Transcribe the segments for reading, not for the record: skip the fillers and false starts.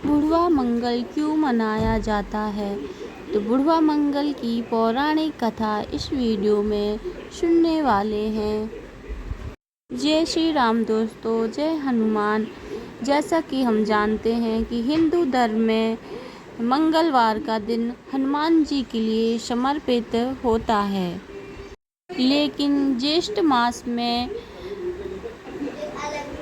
बुढ़वा मंगल क्यों मनाया जाता है? तो बुढ़वा मंगल की पौराणिक कथा इस वीडियो में सुनने वाले हैं। जय श्री राम दोस्तों, जय हनुमान। जैसा कि हम जानते हैं कि हिंदू धर्म में मंगलवार का दिन हनुमान जी के लिए समर्पित होता है। लेकिन ज्येष्ठ मास में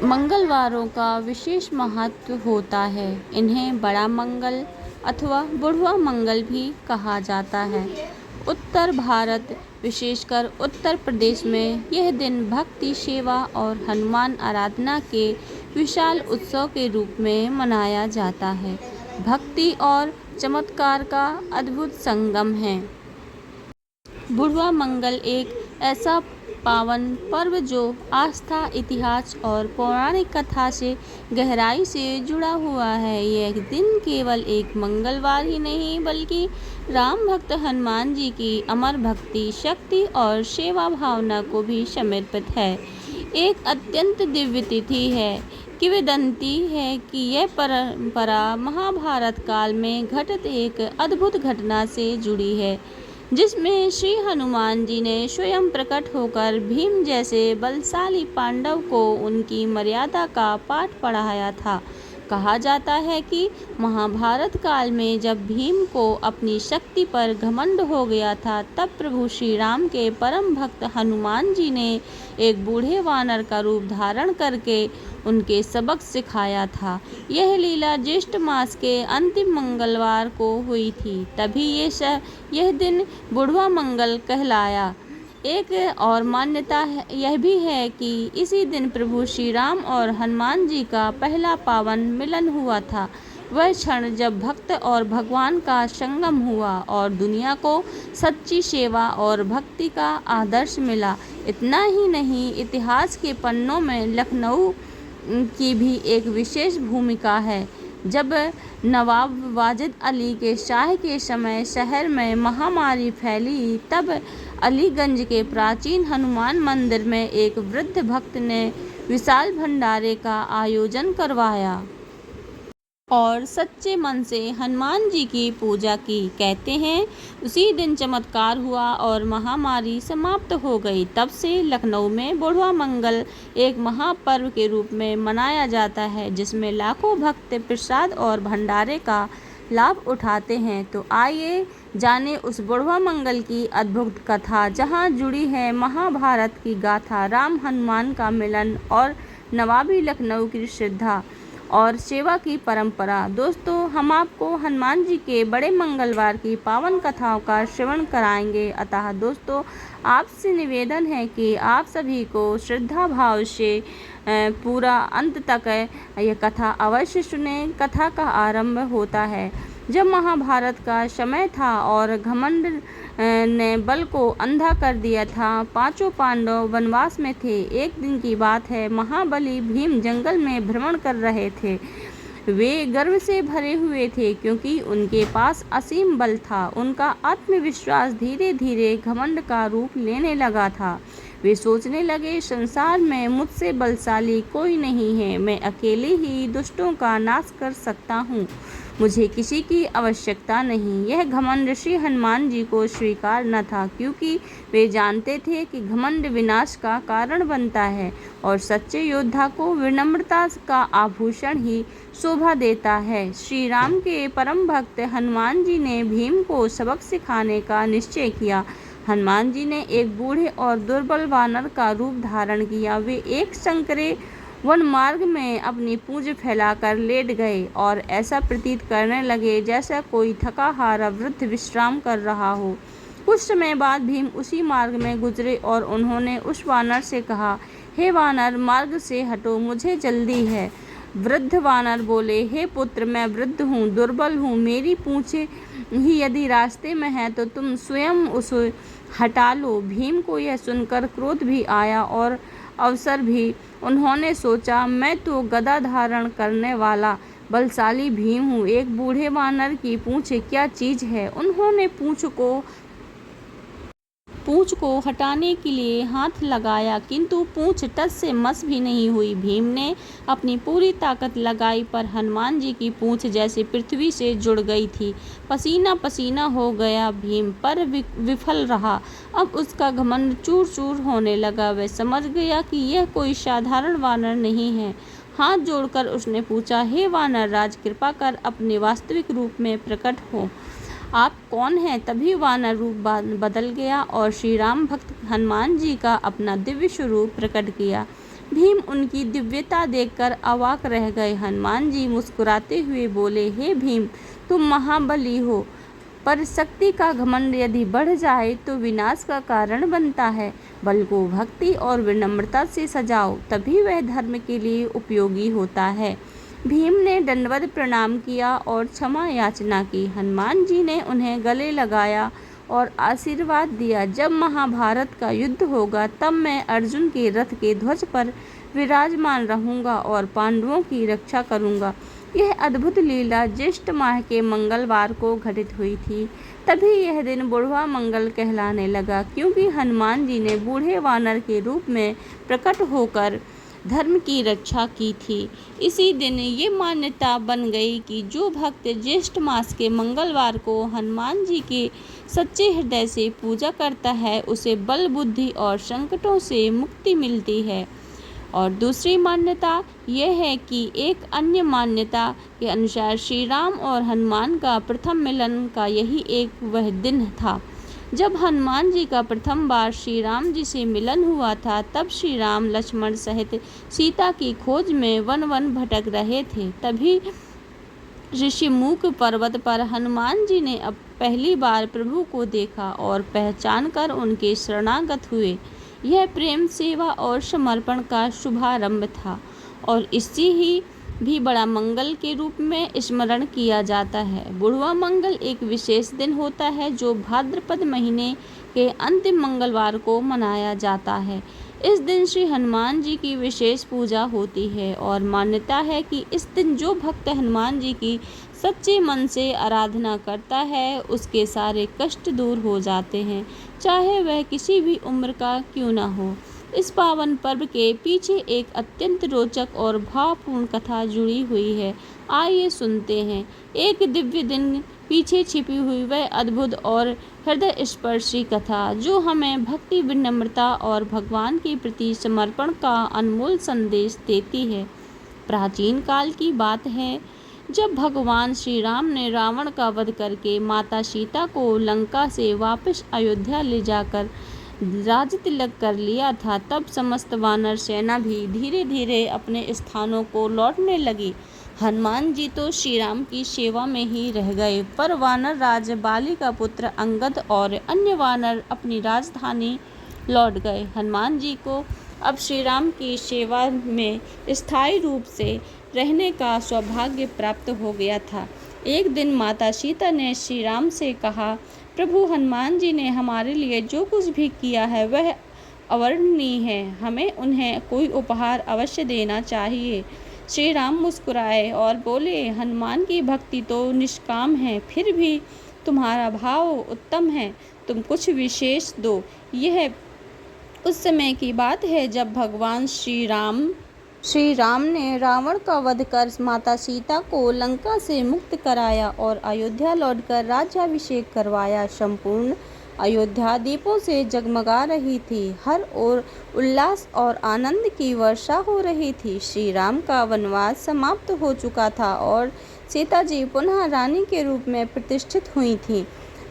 मंगलवारों का विशेष महत्व होता है। इन्हें बड़ा मंगल अथवा बुढ़वा मंगल भी कहा जाता है। उत्तर भारत, विशेषकर उत्तर प्रदेश में यह दिन भक्ति, सेवा और हनुमान आराधना के विशाल उत्सव के रूप में मनाया जाता है। भक्ति और चमत्कार का अद्भुत संगम है। बुढ़वा मंगल एक ऐसा पावन पर्व जो आस्था, इतिहास और पौराणिक कथा से गहराई से जुड़ा हुआ है। यह दिन केवल एक मंगलवार ही नहीं बल्कि राम भक्त हनुमान जी की अमर भक्ति, शक्ति और सेवा भावना को भी समर्पित है। एक अत्यंत दिव्य तिथि है। किंवदंती है कि यह परंपरा महाभारत काल में घटित एक अद्भुत घटना से जुड़ी है, जिसमें श्री हनुमान जी ने स्वयं प्रकट होकर भीम जैसे बलशाली पांडव को उनकी मर्यादा का पाठ पढ़ाया था। कहा जाता है कि महाभारत काल में जब भीम को अपनी शक्ति पर घमंड हो गया था, तब प्रभु श्री राम के परम भक्त हनुमान जी ने एक बूढ़े वानर का रूप धारण करके उनके सबक सिखाया था। यह लीला ज्येष्ठ मास के अंतिम मंगलवार को हुई थी, तभी यह दिन बुढ़वा मंगल कहलाया। एक और मान्यता यह भी है कि इसी दिन प्रभु श्री राम और हनुमान जी का पहला पावन मिलन हुआ था। वह क्षण जब भक्त और भगवान का संगम हुआ और दुनिया को सच्ची सेवा और भक्ति का आदर्श मिला। इतना ही नहीं, इतिहास के पन्नों में लखनऊ की भी एक विशेष भूमिका है। जब नवाब वाजिद अली के शाह के समय शहर में महामारी फैली, तब अलीगंज के प्राचीन हनुमान मंदिर में एक वृद्ध भक्त ने विशाल भंडारे का आयोजन करवाया और सच्चे मन से हनुमान जी की पूजा की। कहते हैं उसी दिन चमत्कार हुआ और महामारी समाप्त हो गई। तब से लखनऊ में बुढ़वा मंगल एक महापर्व के रूप में मनाया जाता है, जिसमें लाखों भक्त प्रसाद और भंडारे का लाभ उठाते हैं। तो आइए जाने उस बुढ़वा मंगल की अद्भुत कथा, जहां जुड़ी है महाभारत की गाथा, राम हनुमान का मिलन और नवाबी लखनऊ की श्रद्धा और सेवा की परंपरा। दोस्तों, हम आपको हनुमान जी के बड़े मंगलवार की पावन कथाओं का श्रवण कराएंगे। अतः दोस्तों, आपसे निवेदन है कि आप सभी को श्रद्धा भाव से पूरा अंत तक यह कथा अवश्य सुने। कथा का आरंभ होता है जब महाभारत का समय था और घमंड ने बल को अंधा कर दिया था। पांचों पांडव वनवास में थे। एक दिन की बात है, महाबली भीम जंगल में भ्रमण कर रहे थे। वे गर्व से भरे हुए थे क्योंकि उनके पास असीम बल था। उनका आत्मविश्वास धीरे धीरे घमंड का रूप लेने लगा था। वे सोचने लगे, संसार में मुझसे बलशाली कोई नहीं है। मैं अकेले ही दुष्टों का नाश कर सकता हूँ। मुझे किसी की आवश्यकता नहीं। यह घमंड श्री हनुमान जी को स्वीकार न था, क्योंकि वे जानते थे कि घमंड विनाश का कारण बनता है और सच्चे योद्धा को विनम्रता का आभूषण ही शोभा देता है। श्री राम के परम भक्त हनुमान जी ने भीम को सबक सिखाने का निश्चय किया। हनुमान जी ने एक बूढ़े और दुर्बल वानर का रूप धारण किया। वे एक संकरे वन मार्ग में अपनी पूंछ फैलाकर लेट गए और ऐसा प्रतीत करने लगे जैसा कोई थका हारा वृद्ध विश्राम कर रहा हो। कुछ समय बाद भीम उसी मार्ग में गुजरे और उन्होंने उस वानर से कहा, हे वानर, मार्ग से हटो, मुझे जल्दी है। वृद्ध वानर बोले, हे पुत्र, मैं वृद्ध हूँ, दुर्बल हूँ। मेरी पूंछ ही यदि रास्ते में है तो तुम स्वयं उसे हटा लो। भीम को यह सुनकर क्रोध भी आया और अवसर भी। उन्होंने सोचा, मैं तो गदा धारण करने वाला बलशाली भीम हूँ, एक बूढ़े वानर की पूंछ क्या चीज है। उन्होंने पूंछ को पूंछ को हटाने के लिए हाथ लगाया, किंतु पूंछ टस से मस भी नहीं हुई। भीम ने अपनी पूरी ताकत लगाई, पर हनुमान जी की पूंछ जैसे पृथ्वी से जुड़ गई थी। पसीना पसीना हो गया भीम, पर विफल रहा। अब उसका घमंड चूर चूर होने लगा। वह समझ गया कि यह कोई साधारण वानर नहीं है। हाथ जोड़कर उसने पूछा, हे वानर राज, कृपा कर अपने वास्तविक रूप में प्रकट हो। आप कौन हैं? तभी वानर रूप बदल गया और श्री राम भक्त हनुमान जी का अपना दिव्य स्वरूप प्रकट किया। भीम उनकी दिव्यता देखकर अवाक रह गए। हनुमान जी मुस्कुराते हुए बोले, हे भीम, तुम महाबली हो, पर शक्ति का घमंड यदि बढ़ जाए तो विनाश का कारण बनता है। बल को भक्ति और विनम्रता से सजाओ, तभी वह धर्म के लिए उपयोगी होता है। भीम ने दंडवत प्रणाम किया और क्षमा याचना की। हनुमान जी ने उन्हें गले लगाया और आशीर्वाद दिया, जब महाभारत का युद्ध होगा तब मैं अर्जुन के रथ के ध्वज पर विराजमान रहूंगा और पांडवों की रक्षा करूंगा। यह अद्भुत लीला ज्येष्ठ माह के मंगलवार को घटित हुई थी। तभी यह दिन बुढ़वा मंगल कहलाने लगा, क्योंकि हनुमान जी ने बूढ़े वानर के रूप में प्रकट होकर धर्म की रक्षा की थी। इसी दिन ये मान्यता बन गई कि जो भक्त ज्येष्ठ मास के मंगलवार को हनुमान जी के सच्चे हृदय से पूजा करता है, उसे बल, बुद्धि और संकटों से मुक्ति मिलती है। और दूसरी मान्यता यह है कि एक अन्य मान्यता के अनुसार श्री राम और हनुमान का प्रथम मिलन का यही एक वह दिन था जब हनुमान जी का प्रथम बार श्री राम जी से मिलन हुआ था। तब श्री राम लक्ष्मण सहित सीता की खोज में वन वन भटक रहे थे। तभी ऋषिमुख पर्वत पर हनुमान जी ने अब पहली बार प्रभु को देखा और पहचान कर उनके शरणागत हुए। यह प्रेम, सेवा और समर्पण का शुभारंभ था और इसी ही भी बड़ा मंगल के रूप में स्मरण किया जाता है। बुढ़वा मंगल एक विशेष दिन होता है जो भाद्रपद महीने के अंतिम मंगलवार को मनाया जाता है। इस दिन श्री हनुमान जी की विशेष पूजा होती है और मान्यता है कि इस दिन जो भक्त हनुमान जी की सच्चे मन से आराधना करता है, उसके सारे कष्ट दूर हो जाते हैं, चाहे वह किसी भी उम्र का क्यों न हो। इस पावन पर्व के पीछे एक अत्यंत रोचक और भावपूर्ण कथा जुड़ी हुई है। आइए सुनते हैं एक दिव्य दिन पीछे छिपी हुई वह अद्भुत और हृदय स्पर्शी कथा, जो हमें भक्ति, विनम्रता और भगवान के प्रति समर्पण का अनमोल संदेश देती है। प्राचीन काल की बात है, जब भगवान श्री राम ने रावण का वध करके माता सीता को लंका से वापस अयोध्या ले जाकर राज तिलक कर लिया था, तब समस्त वानर सेना भी धीरे धीरे अपने स्थानों को लौटने लगी। हनुमान जी तो श्री राम की सेवा में ही रह गए, पर वानर राज बाली का पुत्र अंगद और अन्य वानर अपनी राजधानी लौट गए। हनुमान जी को अब श्री राम की सेवा में स्थायी रूप से रहने का सौभाग्य प्राप्त हो गया था। एक दिन माता सीता ने श्री राम से कहा, प्रभु हनुमान जी ने हमारे लिए जो कुछ भी किया है वह अवर्णनीय है, हमें उन्हें कोई उपहार अवश्य देना चाहिए। श्री राम मुस्कुराए और बोले, हनुमान की भक्ति तो निष्काम है, फिर भी तुम्हारा भाव उत्तम है, तुम कुछ विशेष दो। यह उस समय की बात है जब भगवान श्री राम ने रावण का वध कर माता सीता को लंका से मुक्त कराया और अयोध्या लौटकर राज्याभिषेक करवाया। संपूर्ण अयोध्या दीपों से जगमगा रही थी, हर ओर उल्लास और आनंद की वर्षा हो रही थी। श्री राम का वनवास समाप्त हो चुका था और सीता जी पुनः रानी के रूप में प्रतिष्ठित हुई थी।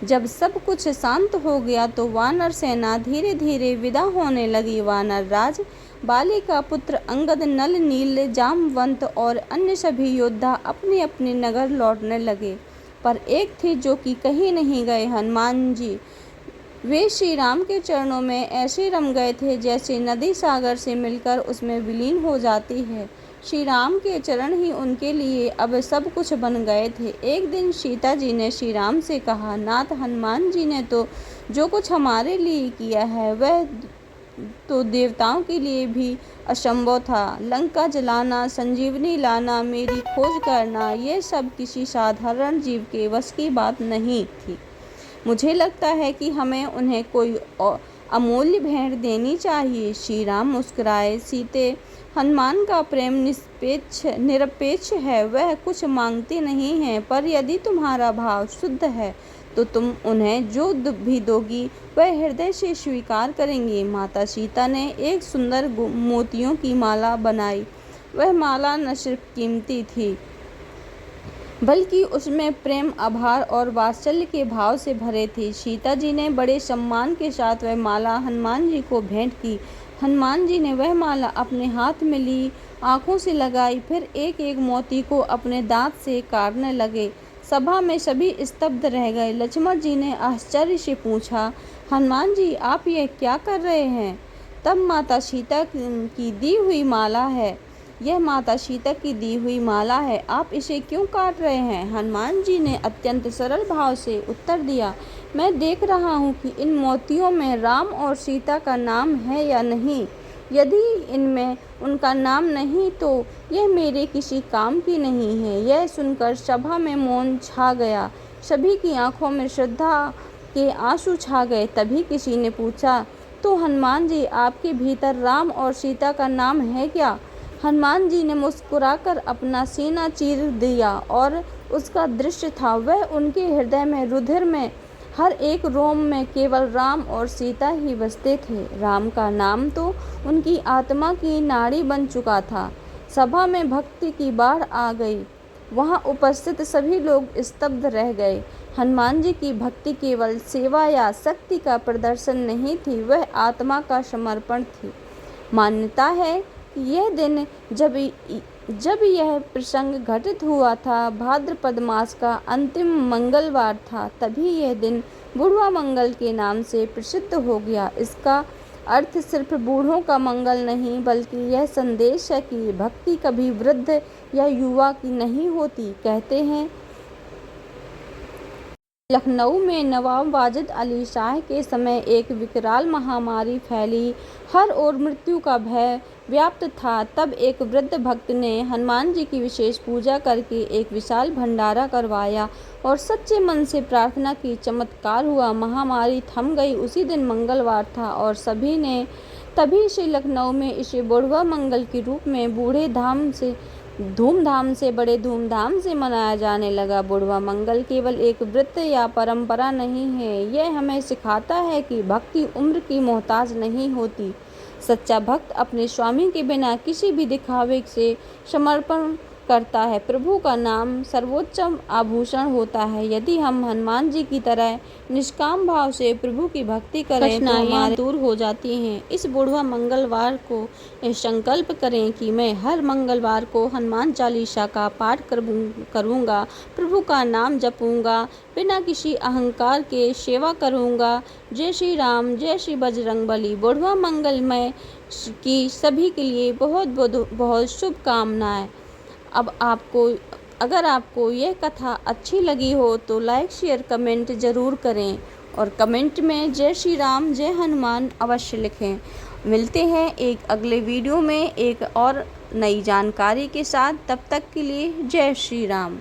जब सब कुछ शांत हो गया तो वानर सेना धीरे धीरे विदा होने लगी। वानर राज बाली का पुत्र अंगद, नल, नील, जामवंत और अन्य सभी योद्धा अपने अपने नगर लौटने लगे, पर एक थी जो कि कहीं नहीं गए, हनुमान जी। वे श्री राम के चरणों में ऐसे रम गए थे जैसे नदी सागर से मिलकर उसमें विलीन हो जाती है। श्री राम के चरण ही उनके लिए अब सब कुछ बन गए थे। एक दिन सीता जी ने श्री राम से कहा, नाथ, हनुमान जी ने तो जो कुछ हमारे लिए किया है वह तो देवताओं के लिए भी असंभव था। लंका जलाना, संजीवनी लाना, मेरी खोज करना, ये सब किसी साधारण जीव के वश की बात नहीं थी। मुझे लगता है कि हमें उन्हें कोई अमूल्य भेंट देनी चाहिए। श्री राम मुस्कुराए। सीते, हनुमान का प्रेम निरपेक्ष है, वह कुछ मांगते नहीं हैं, पर यदि तुम्हारा भाव शुद्ध है तो तुम उन्हें जो भी दोगी वह हृदय से स्वीकार करेंगे। माता सीता ने एक सुंदर मोतियों की माला बनाई। वह माला न सिर्फ कीमती थी बल्कि उसमें प्रेम, आभार और वात्सल्य के भाव से भरे थे। सीता जी ने बड़े सम्मान के साथ वह माला हनुमान जी को भेंट की। हनुमान जी ने वह माला अपने हाथ में ली, आंखों से लगाई, फिर एक एक मोती को अपने दांत से काटने लगे। सभा में सभी स्तब्ध रह गए। लक्ष्मण जी ने आश्चर्य से पूछा, हनुमान जी आप ये क्या कर रहे हैं? तब माता सीता की दी हुई माला है, यह माता सीता की दी हुई माला है, आप इसे क्यों काट रहे हैं? हनुमान जी ने अत्यंत सरल भाव से उत्तर दिया, मैं देख रहा हूँ कि इन मोतियों में राम और सीता का नाम है या नहीं। यदि इनमें उनका नाम नहीं तो यह मेरे किसी काम की नहीं है। यह सुनकर सभा में मौन छा गया। सभी की आंखों में श्रद्धा के आंसू छा गए। तभी किसी ने पूछा, तो हनुमान जी आपके भीतर राम और सीता का नाम है क्या? हनुमान जी ने मुस्कुराकर अपना सीना चीर दिया और उसका दृश्य था वह उनके हृदय में, रुधिर में, हर एक रोम में केवल राम और सीता ही बसते थे। राम का नाम तो उनकी आत्मा की नाड़ी बन चुका था। सभा में भक्ति की बाढ़ आ गई। वहां उपस्थित सभी लोग स्तब्ध रह गए। हनुमान जी की भक्ति केवल सेवा या शक्ति का प्रदर्शन नहीं थी, वह आत्मा का समर्पण थी। मान्यता है कि यह दिन जब यह प्रसंग घटित हुआ था, भाद्रपद मास का अंतिम मंगलवार था। तभी यह दिन बुढ़वा मंगल के नाम से प्रसिद्ध हो गया। इसका अर्थ सिर्फ बूढ़ों का मंगल नहीं, बल्कि यह संदेश है कि भक्ति कभी वृद्ध या युवा की नहीं होती। कहते हैं लखनऊ में नवाब वाजिद अली शाह के समय एक विकराल महामारी फैली। हर ओर मृत्यु का भय व्याप्त था। तब एक वृद्ध भक्त ने हनुमान जी की विशेष पूजा करके एक विशाल भंडारा करवाया और सच्चे मन से प्रार्थना की। चमत्कार हुआ, महामारी थम गई। उसी दिन मंगलवार था और तभी से लखनऊ में इसे बुढ़वा मंगल के रूप में बड़े धूमधाम से मनाया जाने लगा। बुढ़वा मंगल केवल एक व्रत या परंपरा नहीं है, यह हमें सिखाता है कि भक्ति उम्र की मोहताज नहीं होती। सच्चा भक्त अपने स्वामी के बिना किसी भी दिखावे से समर्पण करता है। प्रभु का नाम सर्वोच्च आभूषण होता है। यदि हम हनुमान जी की तरह निष्काम भाव से प्रभु की भक्ति करें तो हमारे दूर हो जाती हैं। इस बुढ़वा मंगलवार को संकल्प करें कि मैं हर मंगलवार को हनुमान चालीसा का पाठ करूँगा, प्रभु का नाम जपूँगा, बिना किसी अहंकार के सेवा करूँगा। जय श्री राम, जय श्री बजरंगबली। बुढ़वा मंगलमय की सभी के लिए बहुत बहुत शुभकामनाएं। अगर आपको यह कथा अच्छी लगी हो तो लाइक, शेयर, कमेंट ज़रूर करें और कमेंट में जय श्री राम, जय हनुमान अवश्य लिखें। मिलते हैं एक अगले वीडियो में एक और नई जानकारी के साथ। तब तक के लिए जय श्री राम।